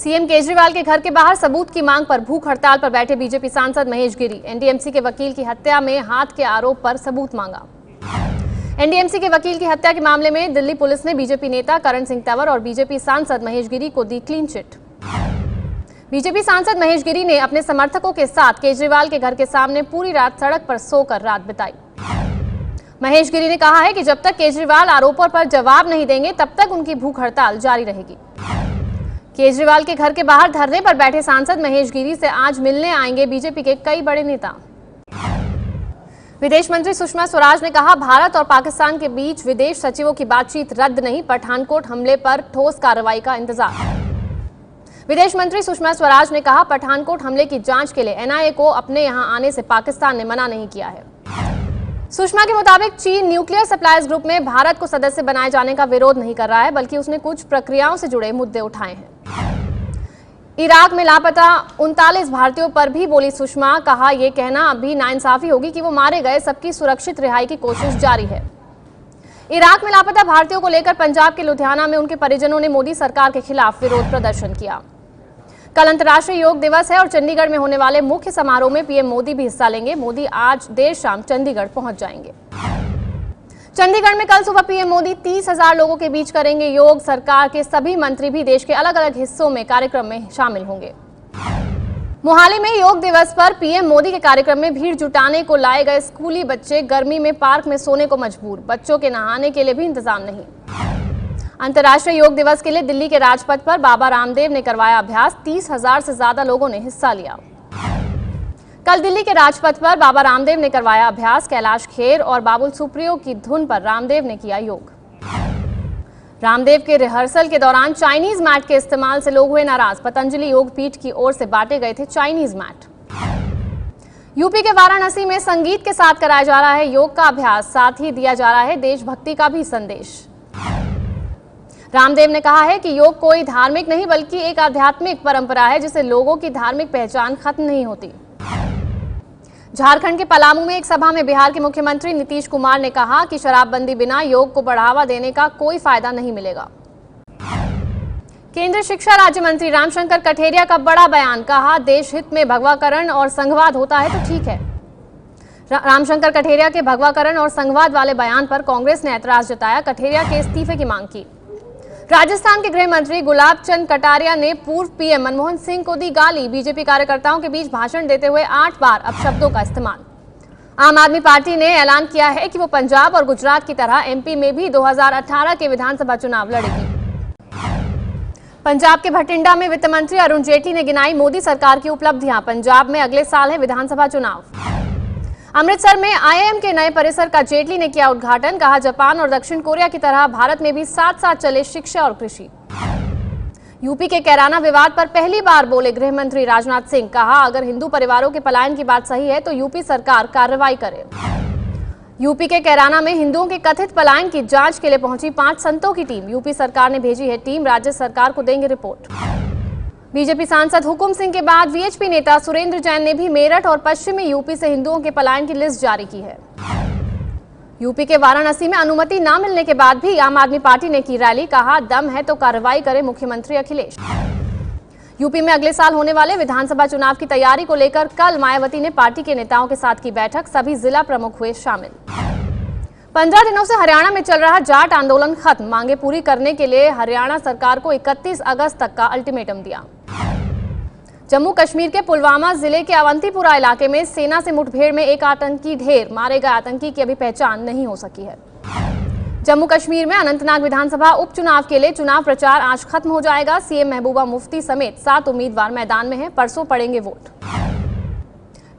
CM Kejriwal के घर के बाहर सबूत की मांग पर भूख हड़ताल पर बैठे बीजेपी सांसद महेश गिरी। एनडीएमसी के वकील की हत्या में हाथ के आरोप पर सबूत मांगा। एनडीएमसी के वकील की हत्या के मामले में दिल्ली पुलिस ने बीजेपी नेता करण सिंह तंवर और बीजेपी सांसद महेश गिरी को दी क्लीन चिट। बीजेपी सांसद महेश गिरी ने अपने समर्थकों के साथ केजरीवाल के घर के सामने पूरी रात सड़क पर सोकर रात बिताई। महेश गिरी ने कहा है कि जब तक केजरीवाल आरोपों पर जवाब नहीं देंगे तब तक उनकी भूख हड़ताल जारी रहेगी। केजरीवाल के घर के बाहर धरने पर बैठे सांसद महेश गिरी से आज मिलने आएंगे बीजेपी के कई बड़े नेता। विदेश मंत्री सुषमा स्वराज ने कहा, भारत और पाकिस्तान के बीच विदेश सचिवों की बातचीत रद्द नहीं, पठानकोट हमले पर ठोस कार्रवाई का इंतजार। विदेश मंत्री सुषमा स्वराज ने कहा, पठानकोट हमले की जांच के लिए एनआईए को अपने यहां आने से पाकिस्तान ने मना नहीं किया है। सुषमा के मुताबिक चीन न्यूक्लियर सप्लायर्स ग्रुप में भारत को सदस्य बनाए जाने का विरोध नहीं कर रहा है, बल्कि उसने कुछ प्रक्रियाओं से जुड़े मुद्दे उठाए हैं। इराक में लापता 39 भारतीयों पर भी बोली सुषमा, कहा यह कहना अभी नाइंसाफी होगी कि वो मारे गए, सबकी सुरक्षित रिहाई की कोशिश जारी है। इराक में लापता भारतीयों को लेकर पंजाब के लुधियाना में उनके परिजनों ने मोदी सरकार के खिलाफ विरोध प्रदर्शन किया। कल अंतर्राष्ट्रीय योग दिवस है और चंडीगढ़ में होने वाले मुख्य समारोह में पीएम मोदी भी हिस्सा लेंगे। मोदी आज देर शाम चंडीगढ़ पहुंच जाएंगे। चंडीगढ़ में कल सुबह पीएम मोदी 30,000 लोगों के बीच करेंगे योग। सरकार के सभी मंत्री भी देश के अलग अलग हिस्सों में कार्यक्रम में शामिल होंगे। मोहाली में योग दिवस पर पीएम मोदी के कार्यक्रम में भीड़ जुटाने को लाए गए स्कूली बच्चे गर्मी में पार्क में सोने को मजबूर, बच्चों के नहाने के लिए भी इंतजाम नहीं। अंतर्राष्ट्रीय योग दिवस के लिए दिल्ली के राजपथ पर बाबा रामदेव ने करवाया अभ्यास। 30,000 से ज्यादा लोगों ने हिस्सा लिया। कल दिल्ली के राजपथ पर बाबा रामदेव ने करवाया अभ्यास। कैलाश खेर और बाबुल सुप्रियो की धुन पर रामदेव ने किया योग। रामदेव के रिहर्सल के दौरान चाइनीज मैट के इस्तेमाल से लोग हुए नाराज। पतंजलि योग पीठ की ओर से बांटे गए थे चाइनीज मैट। यूपी के वाराणसी में संगीत के साथ कराया जा रहा है योग का अभ्यास, साथ ही दिया जा रहा है देशभक्ति का भी संदेश। रामदेव ने कहा है कि योग कोई धार्मिक नहीं बल्कि एक आध्यात्मिक परंपरा है जिससे लोगों की धार्मिक पहचान खत्म नहीं होती। झारखंड के पलामू में एक सभा में बिहार के मुख्यमंत्री नीतीश कुमार ने कहा कि शराबबंदी बिना योग को बढ़ावा देने का कोई फायदा नहीं मिलेगा। केंद्रीय शिक्षा राज्य मंत्री रामशंकर कठेरिया का बड़ा बयान, कहा देश हित में भगवाकरण और संघवाद होता है तो ठीक है। रामशंकर कठेरिया के भगवाकरण और संघवाद वाले बयान पर कांग्रेस ने ऐतराज जताया। कठेरिया के इस्तीफे की मांग की। राजस्थान के गृह मंत्री गुलाब चंद कटारिया ने पूर्व पीएम मनमोहन सिंह को दी गाली। बीजेपी कार्यकर्ताओं के बीच भाषण देते हुए 8 बार अपशब्दों का इस्तेमाल। आम आदमी पार्टी ने ऐलान किया है कि वो पंजाब और गुजरात की तरह एमपी में भी 2018 के विधानसभा चुनाव लड़ेगी। पंजाब के भटिंडा में वित्त मंत्री अरुण जेटली ने गिनाई मोदी सरकार की उपलब्धियां। पंजाब में अगले साल है विधानसभा चुनाव। अमृतसर में आईआईएम के नए परिसर का जेटली ने किया उद्घाटन। कहा जापान और दक्षिण कोरिया की तरह भारत में भी साथ साथ चले शिक्षा और कृषि। यूपी के कैराना विवाद पर पहली बार बोले गृह मंत्री राजनाथ सिंह। कहा अगर हिंदू परिवारों के पलायन की बात सही है तो यूपी सरकार कार्रवाई करे। यूपी के कैराना में हिंदुओं के कथित पलायन की जांच के लिए पहुंची 5 संतों की टीम। यूपी सरकार ने भेजी है टीम, राज्य सरकार को देंगे रिपोर्ट। बीजेपी सांसद हुकुम सिंह के बाद वीएचपी नेता सुरेंद्र जैन ने भी मेरठ और पश्चिमी यूपी से हिंदुओं के पलायन की लिस्ट जारी की है। यूपी के वाराणसी में अनुमति न मिलने के बाद भी आम आदमी पार्टी ने की रैली। कहा दम है तो कार्रवाई करे मुख्यमंत्री अखिलेश। यूपी में अगले साल होने वाले विधानसभा चुनाव की तैयारी को लेकर कल मायावती ने पार्टी के नेताओं के साथ की बैठक। सभी जिला प्रमुख हुए शामिल। 15 दिनों से हरियाणा में चल रहा जाट आंदोलन खत्म। मांगे पूरी करने के लिए हरियाणा सरकार को 31 अगस्त तक का अल्टीमेटम दिया। जम्मू कश्मीर के पुलवामा जिले के अवंतीपुरा इलाके में सेना से मुठभेड़ में एक आतंकी ढेर। मारे गए आतंकी की अभी पहचान नहीं हो सकी है। जम्मू कश्मीर में अनंतनाग विधानसभा उपचुनाव के लिए चुनाव प्रचार आज खत्म हो जाएगा। सीएम महबूबा मुफ्ती समेत 7 उम्मीदवार मैदान में हैं। परसों पड़ेंगे वोट।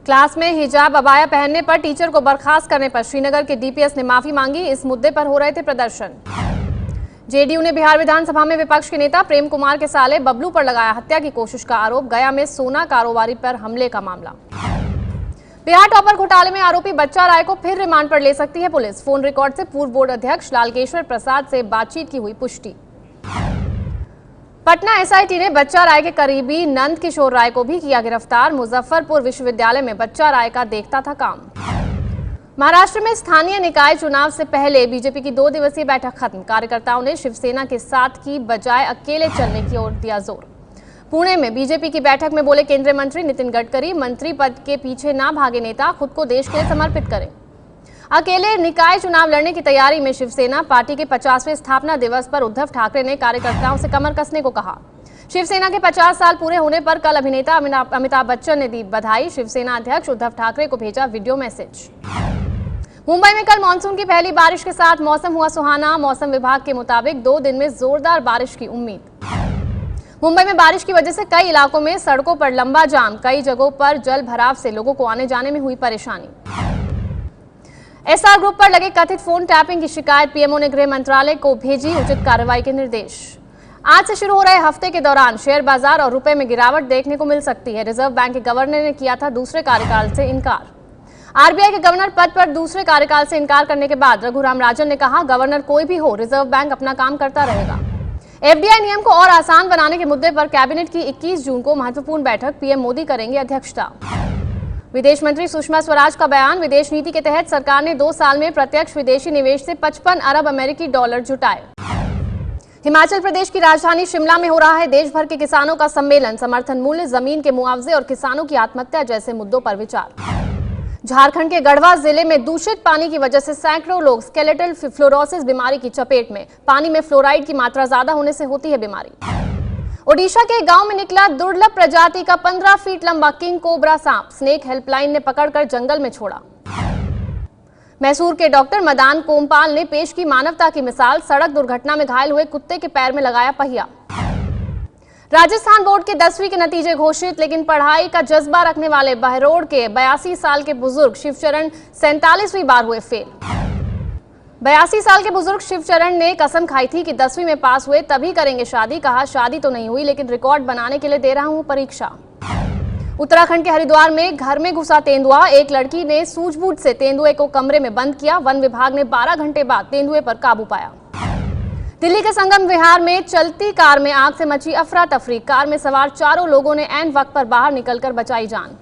क्लास में हिजाब अबाया पहनने पर टीचर को बर्खास्त करने पर श्रीनगर के डीपीएस ने माफी मांगी। इस मुद्दे पर हो रहे थे प्रदर्शन। जेडीयू ने बिहार विधानसभा में विपक्ष के नेता प्रेम कुमार के साले बबलू पर लगाया हत्या की कोशिश का आरोप। गया में सोना कारोबारी पर हमले का मामला। बिहार टॉपर घोटाले में आरोपी बच्चा राय को फिर रिमांड पर ले सकती है पुलिस। फोन रिकॉर्ड से पूर्व बोर्ड अध्यक्ष लालकेश्वर प्रसाद से बातचीत की हुई पुष्टि। पटना एसआईटी ने बच्चा राय के करीबी नंद किशोर राय को भी किया गिरफ्तार। मुजफ्फरपुर विश्वविद्यालय में बच्चा राय का देखता था काम। महाराष्ट्र में स्थानीय निकाय चुनाव से पहले बीजेपी की 2 दिवसीय बैठक खत्म। कार्यकर्ताओं ने शिवसेना के साथ की बजाय अकेले चलने की ओर दिया जोर। पुणे में बीजेपी की बैठक में बोले केंद्रीय मंत्री नितिन गडकरी, मंत्री पद के पीछे ना भागे नेता, खुद को देश के लिए समर्पित करें। अकेले निकाय चुनाव लड़ने की तैयारी में शिवसेना, पार्टी के 50वें स्थापना दिवस पर उद्धव ठाकरे ने कार्यकर्ताओं से कमर कसने को कहा। शिवसेना के 50 साल पूरे होने पर कल अभिनेता अमिताभ बच्चन ने दी बधाई। शिवसेना अध्यक्ष उद्धव ठाकरे को भेजा वीडियो मैसेज। मुंबई में कल मानसून की पहली बारिश के साथ मौसम हुआ सुहाना। मौसम विभाग के मुताबिक 2 दिन में जोरदार बारिश की उम्मीद। मुंबई में बारिश की वजह से कई इलाकों में सड़कों पर लंबा जाम, कई जगहों पर जल भराव से लोगों को आने जाने में हुई परेशानी। एसआर ग्रुप पर लगे कथित फोन टैपिंग की शिकायत पीएमओ ने गृह मंत्रालय को भेजी, उचित कार्रवाई के निर्देश। आज से शुरू हो रहे हफ्ते के दौरान शेयर बाजार और रुपए में गिरावट देखने को मिल सकती है। रिजर्व बैंक के गवर्नर ने किया था दूसरे कार्यकाल से इनकार। आरबीआई के गवर्नर पद पर दूसरे कार्यकाल से इनकार करने के बाद रघुराम राजन ने कहा, गवर्नर कोई भी हो, रिजर्व बैंक अपना काम करता रहेगा। एफडीआई नियम को और आसान बनाने के मुद्दे पर कैबिनेट की 21 जून को महत्वपूर्ण बैठक, पीएम मोदी करेंगे अध्यक्षता। विदेश मंत्री सुषमा स्वराज का बयान, विदेश नीति के तहत सरकार ने 2 साल में प्रत्यक्ष विदेशी निवेश से 55 अरब अमेरिकी डॉलर जुटाए। हिमाचल प्रदेश की राजधानी शिमला में हो रहा है देश भर के किसानों का सम्मेलन। समर्थन मूल्य, जमीन के मुआवजे और किसानों की आत्महत्या जैसे मुद्दों पर विचार। झारखंड के गढ़वा जिले में दूषित पानी की वजह से सैकड़ों लोग स्केलेटल फ्लोरोसिस बीमारी की चपेट में। पानी में फ्लोराइड की मात्रा ज्यादा होने से होती है बीमारी। ओडिशा के गांव में निकला दुर्लभ प्रजाति का 15 फीट लंबा किंग कोबरा सांप, स्नेक हेल्पलाइन ने पकड़कर जंगल में छोड़ा। मैसूर के डॉक्टर मदान कोमपाल ने पेश की मानवता की मिसाल, सड़क दुर्घटना में घायल हुए कुत्ते के पैर में लगाया पहिया। राजस्थान बोर्ड के 10वीं के नतीजे घोषित, लेकिन पढ़ाई का जज्बा रखने वाले बहरोड के 82 साल के बुजुर्ग शिवचरण 47वीं बार हुए फेल। 82 साल के बुजुर्ग शिवचरण ने कसम खाई थी कि 10वीं में पास हुए तभी करेंगे शादी। कहा, शादी तो नहीं हुई लेकिन रिकॉर्ड बनाने के लिए दे रहा हूं परीक्षा। उत्तराखंड के हरिद्वार में घर में घुसा तेंदुआ, एक लड़की ने सूझबूझ से तेंदुए को कमरे में बंद किया। वन विभाग ने 12 घंटे बाद तेंदुए पर काबू पाया। दिल्ली के संगम विहार में चलती कार में आग से मची अफरा तफरी। कार में सवार 4 लोगों ने ऐन वक्त पर बाहर निकलकर बचाई जान।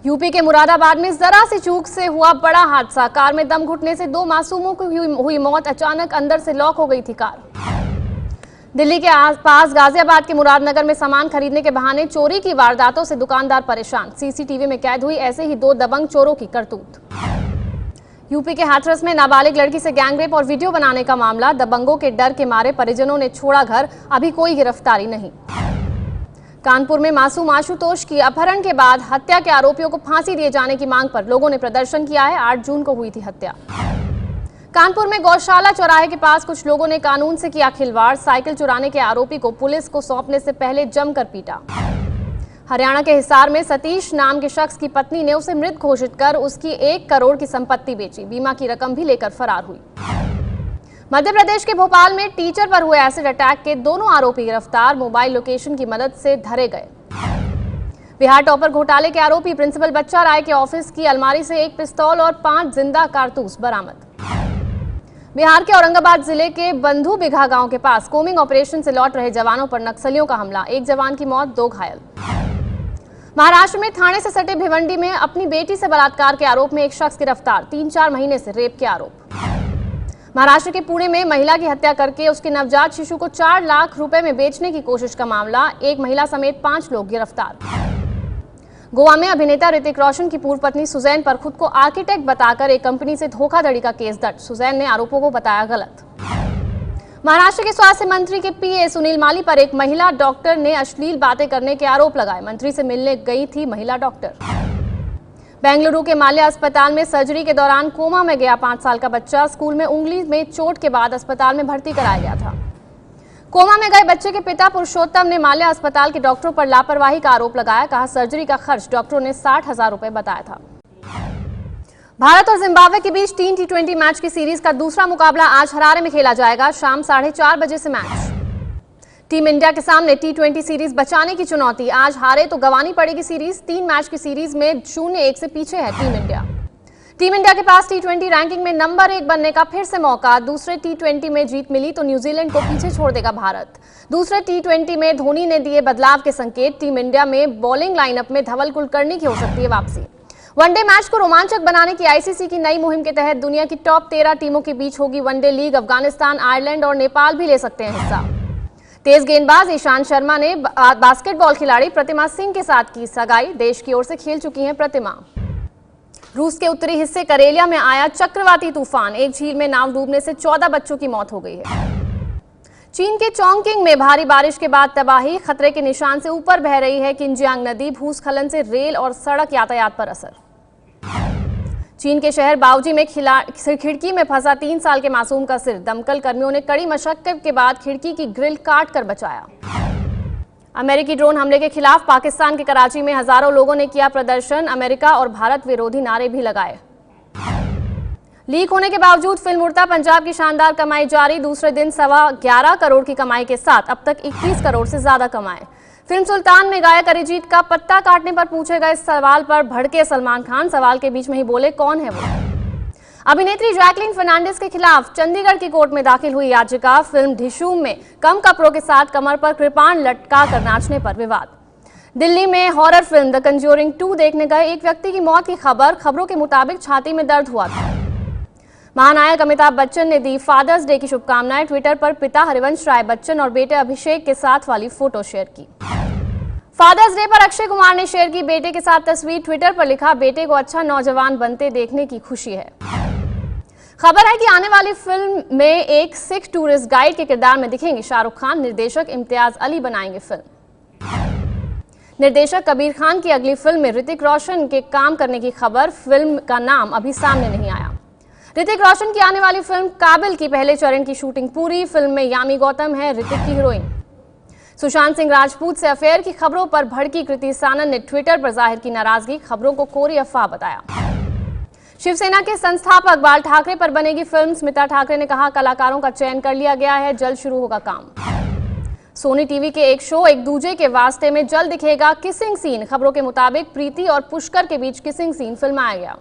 यूपी के मुरादाबाद में जरा सी चूक से हुआ बड़ा हादसा। कार में दम घुटने से 2 मासूमों की हुई मौत। अचानक अंदर से लॉक हो गई थी कार। दिल्ली के आसपास गाजियाबाद के मुरादनगर में सामान खरीदने के बहाने चोरी की वारदातों से दुकानदार परेशान। सीसीटीवी में कैद हुई ऐसे ही 2 दबंग चोरों की करतूत। यूपी के हाथरस में नाबालिग लड़की से गैंगरेप और वीडियो बनाने का मामला। दबंगों के डर के मारे परिजनों ने छोड़ा घर, अभी कोई गिरफ्तारी नहीं। कानपुर में मासूम आशुतोष की अपहरण के बाद हत्या के आरोपियों को फांसी दिए जाने की मांग पर लोगों ने प्रदर्शन किया है। 8 जून को हुई थी हत्या। कानपुर में गौशाला चौराहे के पास कुछ लोगों ने कानून से किया खिलवाड़। साइकिल चुराने के आरोपी को पुलिस को सौंपने से पहले जमकर पीटा। हरियाणा के हिसार में सतीश नाम के शख्स की पत्नी ने उसे मृत घोषित कर उसकी 1 करोड़ की संपत्ति बेची। बीमा की रकम भी लेकर फरार हुई। मध्य प्रदेश के भोपाल में टीचर पर हुए एसिड अटैक के दोनों आरोपी गिरफ्तार। मोबाइल लोकेशन की मदद से धरे गए। बिहार टॉपर घोटाले के आरोपी प्रिंसिपल बच्चा राय के ऑफिस की अलमारी से 1 पिस्तौल और 5 जिंदा कारतूस बरामद। बिहार के औरंगाबाद जिले के बंधु बिघा गांव के पास कोमिंग ऑपरेशन से लौट रहे जवानों पर नक्सलियों का हमला। 1 जवान की मौत, 2 घायल। महाराष्ट्र में थाने से सटे भिवंडी में अपनी बेटी से बलात्कार के आरोप में एक शख्स गिरफ्तार। 3-4 महीने से रेप के आरोप। महाराष्ट्र के पुणे में महिला की हत्या करके उसके नवजात शिशु को 4 लाख रुपए में बेचने की कोशिश का मामला। 1 महिला समेत 5 लोग गिरफ्तार। गोवा में अभिनेता ऋतिक रोशन की पूर्व पत्नी सुजैन पर खुद को आर्किटेक्ट बताकर एक कंपनी से धोखाधड़ी का केस दर्ज। सुजैन ने आरोपों को बताया गलत। महाराष्ट्र के स्वास्थ्य मंत्री के पीए सुनील माली पर एक महिला डॉक्टर ने अश्लील बातें करने के आरोप लगाए। मंत्री से मिलने गई थी महिला डॉक्टर। बेंगलुरु के माल्या अस्पताल में सर्जरी के दौरान कोमा में गया 5 साल का बच्चा। स्कूल में उंगली में चोट के बाद अस्पताल में भर्ती कराया गया था। कोमा में गए बच्चे के पिता पुरुषोत्तम ने माल्या अस्पताल के डॉक्टरों पर लापरवाही का आरोप लगाया। कहा, सर्जरी का खर्च डॉक्टरों ने 60,000 रुपए बताया था। भारत और जिम्बाब्वे के बीच 3 T20 मैच की सीरीज का दूसरा मुकाबला आज हरारे में खेला जाएगा। शाम 4:30 बजे से मैच। टीम इंडिया के सामने T20 सीरीज बचाने की चुनौती। आज हारे तो गंवानी पड़ेगी सीरीज। 3 मैच की सीरीज में 0-1 से पीछे है टीम इंडिया। टीम इंडिया के पास T20 रैंकिंग में नंबर 1 बनने का फिर से मौका। दूसरे T20 में जीत मिली तो न्यूजीलैंड को पीछे छोड़ देगा भारत। दूसरे T20 में धोनी ने दिए बदलाव के संकेत। टीम इंडिया में बॉलिंग लाइनअप में धवल कुलकर्णी की हो सकती है वापसी। वनडे मैच को रोमांचक बनाने की आईसीसी की नई मुहिम के तहत दुनिया की टॉप 13 टीमों के बीच होगी वनडे लीग। अफगानिस्तान, आयरलैंड और नेपाल भी ले सकते हैं हिस्सा। तेज गेंदबाज ईशांत शर्मा ने बास्केटबॉल खिलाड़ी प्रतिमा सिंह के साथ की सगाई। देश की ओर से खेल चुकी हैं प्रतिमा। रूस के उत्तरी हिस्से करेलिया में आया चक्रवाती तूफान। एक झील में नाव डूबने से 14 बच्चों की मौत हो गई है। चीन के चोंगकिंग में भारी बारिश के बाद तबाही। खतरे के निशान से ऊपर बह रही है किंजियांग नदी। भूस्खलन से रेल और सड़क यातायात पर असर। चीन के शहर बाओजी में खिड़की में फंसा 3 साल के मासूम का सिर। दमकल कर्मियों ने कड़ी मशक्कत के बाद खिड़की की ग्रिल काट कर बचाया। अमेरिकी ड्रोन हमले के खिलाफ पाकिस्तान के कराची में हजारों लोगों ने किया प्रदर्शन। अमेरिका और भारत विरोधी नारे भी लगाए। लीक होने के बावजूद फिल्म उड़ता पंजाब की शानदार कमाई जारी। दूसरे दिन 11.25 करोड़ की कमाई के साथ अब तक 21 करोड़ से ज्यादा कमाए। फिल्म सुल्तान में गायक अरिजीत का पत्ता काटने पर पूछे गए सवाल पर भड़के सलमान खान। सवाल के बीच में ही बोले, कौन है वो। अभिनेत्री जैकलीन फर्नांडिस के खिलाफ चंडीगढ़ की कोर्ट में दाखिल हुई याचिका। फिल्म ढिशूम में कम कपड़ों के साथ कमर पर कृपाण लटका कर नाचने पर विवाद। दिल्ली में हॉरर फिल्म द कंज्यूरिंग 2 देखने गए एक व्यक्ति की मौत की खबरों के मुताबिक छाती में दर्द हुआ था। महानायक अमिताभ बच्चन ने दी फादर्स डे की शुभकामनाएं। ट्विटर पर पिता हरिवंश राय बच्चन और बेटे अभिषेक के साथ वाली फोटो शेयर की। फादर्स डे पर अक्षय कुमार ने शेयर की बेटे के साथ तस्वीर। ट्विटर पर लिखा, बेटे को अच्छा नौजवान बनते देखने की खुशी है। खबर है कि आने वाली फिल्म में एक सिख टूरिस्ट गाइड के किरदार में दिखेंगे शाहरुख खान। निर्देशक इम्तियाज अली बनाएंगे फिल्म। निर्देशक कबीर खान की अगली फिल्म में ऋतिक रोशन के काम करने की खबर। फिल्म का नाम अभी सामने नहीं आया। ऋतिक रोशन की आने वाली फिल्म काबिल की पहले चरण की शूटिंग पूरी। फिल्म में यामी गौतम है ऋतिक की हीरोइन। सुशांत सिंह राजपूत से अफेयर की खबरों पर भड़की कृति सानन ने ट्विटर पर जाहिर की नाराजगी। खबरों को कोरी अफवाह बताया। शिवसेना के संस्थापक बाल ठाकरे पर बनेगी फिल्म। स्मिता ठाकरे ने कहा, कलाकारों का चयन कर लिया गया है, जल्द शुरू होगा काम। सोनी टीवी के एक शो एक दूजे के वास्ते में जल्द दिखेगा किसिंग सीन। खबरों के मुताबिक प्रीति और पुष्कर के बीच किसिंग सीन फिल्माया गया।